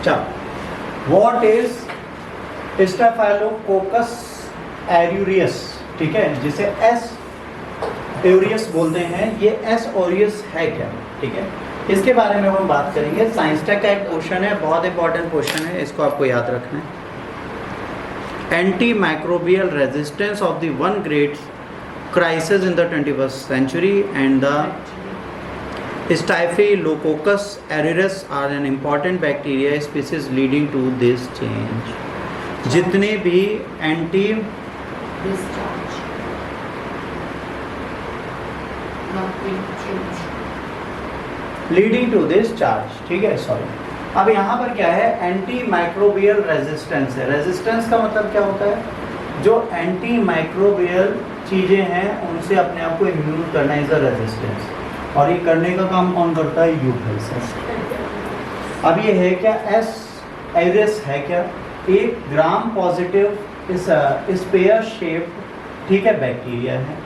चलो, what is staphylococcus areas, ठीक है, जिसे एस एरियस बोलते हैं, ये एस ऑरियस है क्या, ठीक है, इसके बारे में हम बात करेंगे। साइंस टेक का एक क्वेश्चन है, बहुत इंपॉर्टेंट क्वेश्चन है, इसको आपको याद रखना है। Antimicrobial resistance of the one great crisis in the 21st century and the Staphylococcus aureus are an important bacteria species leading to this change. जितने भी anti leading to this charge, ठीक है, सॉरी। अब यहाँ पर क्या है, antimicrobial resistance है। रेजिस्टेंस का मतलब क्या होता है, जो एंटी माइक्रोबियल चीज़ें हैं उनसे अपने आप को इम्यून करना इज अ रेजिस्टेंस, और ये करने का काम कौन करता है, यूपीएल से। अब ये है क्या, एस एरियस है क्या, एक ग्राम पॉजिटिव इस पेयर शेप, ठीक है, बैक्टीरिया है।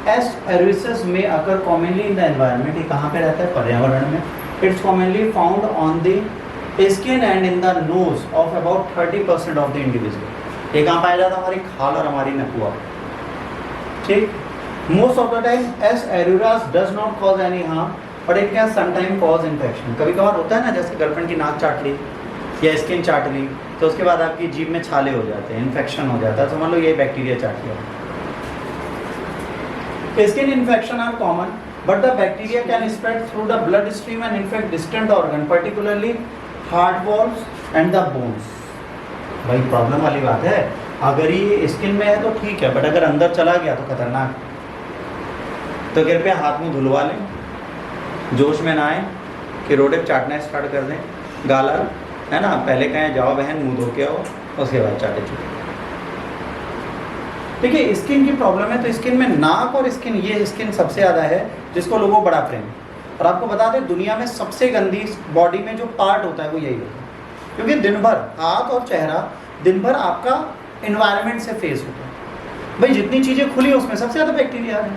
एस एरियस में अगर कॉमनली इन द एनवायरनमेंट, ये कहाँ पे रहता है, पर्यावरण में। It's commonly found on the skin and in the nose of about 30% of the individual. ये कहाँ पाया जाता है, हमारी खाल और हमारी नकुआ, ठीक। Most of the time S aureus does not cause any harm, but it can sometime cause infection. कभी कभार होता है ना, जैसे गर्लफ्रेंड की नाक चाट ली या स्किन चाट ली, तो उसके बाद आपकी जीभ में छाले हो जाते हैं, इन्फेक्शन हो जाता है, समझ लो ये बैक्टीरिया चाट लिया। Skin infection are common, but the bacteria can spread through the blood stream and infect distant organ, particularly heart valves and the bones. भाई प्रॉब्लम वाली बात है, अगर ये स्किन में है तो ठीक है, बट अगर अंदर चला गया तो खतरनाक। तो कृपया हाथ मुंह धुलवा लें, जोश में ना आए कि रोटे चाटना स्टार्ट कर दें, गाला है ना, पहले कहें जाओ बहन मुंह धो के आओ, उसके बाद चाटे चुके। देखिए स्किन की प्रॉब्लम है, तो स्किन में नाक और स्किन, ये स्किन सबसे ज़्यादा है जिसको लोगों को बड़ा प्रेम। और आपको बता दें, दुनिया में सबसे गंदी बॉडी में जो पार्ट होता है वो यही होता है, क्योंकि दिन भर हाथ और चेहरा दिन भर आपका इन्वायरमेंट से फेस होता है। भाई जितनी चीज़ें खुली हैं उसमें सबसे ज़्यादा बैक्टीरिया है,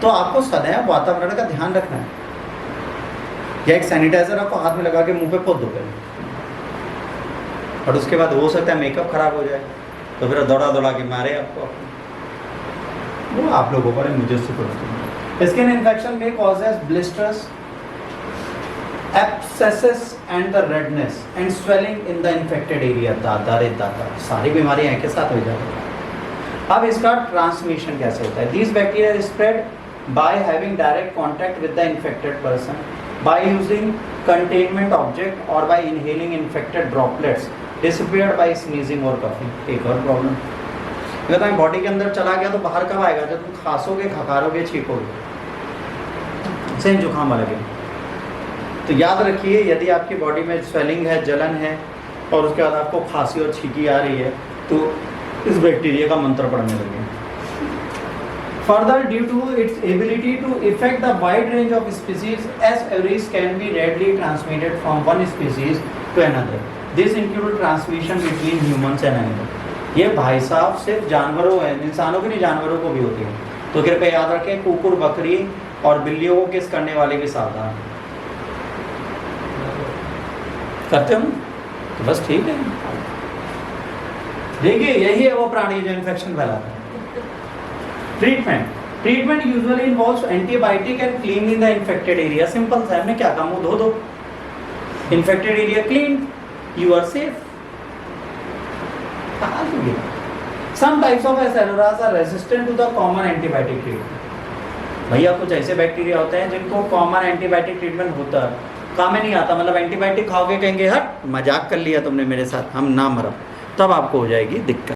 तो आपको सदैव वातावरण का ध्यान रखना है। या एक सैनिटाइजर आपको हाथ में लगा के मुँह पे पोत दो पहले, और उसके बाद हो सकता है मेकअप खराब हो जाए, तो फिर दौड़ा दौड़ा के मारे आपको, वो आप लोगों पर है, मुझे उससे पता। स्किन इन्फेक्शन में causes blisters, एब्सेसेस and the redness and swelling in the infected area. दादा रे दादा, सारी बीमारियां एक के साथ हो जाती हैं। अब इसका ट्रांसमिशन कैसे होता है, this bacteria spread by having direct contact with the infected person, by using containment object और by inhaling infected droplets disappeared by sneezing और कफिंग। एक और प्रॉब्लम, अगर तुम्हारी बॉडी के अंदर चला गया तो बाहर कब आएगा, जब तुम खांसोगे, खखारोगे, छींकोगे, सेम जुकाम वाला गेम। तो याद रखिए, यदि आपकी बॉडी में स्वेलिंग है, जलन है, और उसके बाद आपको खांसी और छींकी आ रही है, तो इस बैक्टीरिया का मंत्र पढ़ने लगे। Further, due to its ability to affect the wide range of species, S. aureus can be readily transmitted from one species to another. This includes transmission between humans and animals. ये भाई साहब सिर्फ जानवरों है, इंसानों की नहीं, जानवरों को भी होती है। तो कृपया याद रखें, कुकुर, बकरी और बिल्लियों को किस करने वाले भी सावधान करते हो, तो बस ठीक है। देखिए यही है वो प्राणी जो इन्फेक्शन फैलाता है। Treatment usually involves antibiotic and cleaning the infected area. Simple सा, हमने क्या कहा, मुंह धो दो, infected area clean, you are safe. Some types of Acerorhizas are resistant to the common antibiotic treatment. भैया कुछ ऐसे बैक्टीरिया होते हैं जिनको कॉमन एंटीबायोटिक ट्रीटमेंट होता है, काम में नहीं आता। मतलब एंटीबायोटिक खाओगे, कहेंगे हट मजाक कर लिया तुमने मेरे साथ, हम ना मरा, तब आपको हो जाएगी दिक्कत।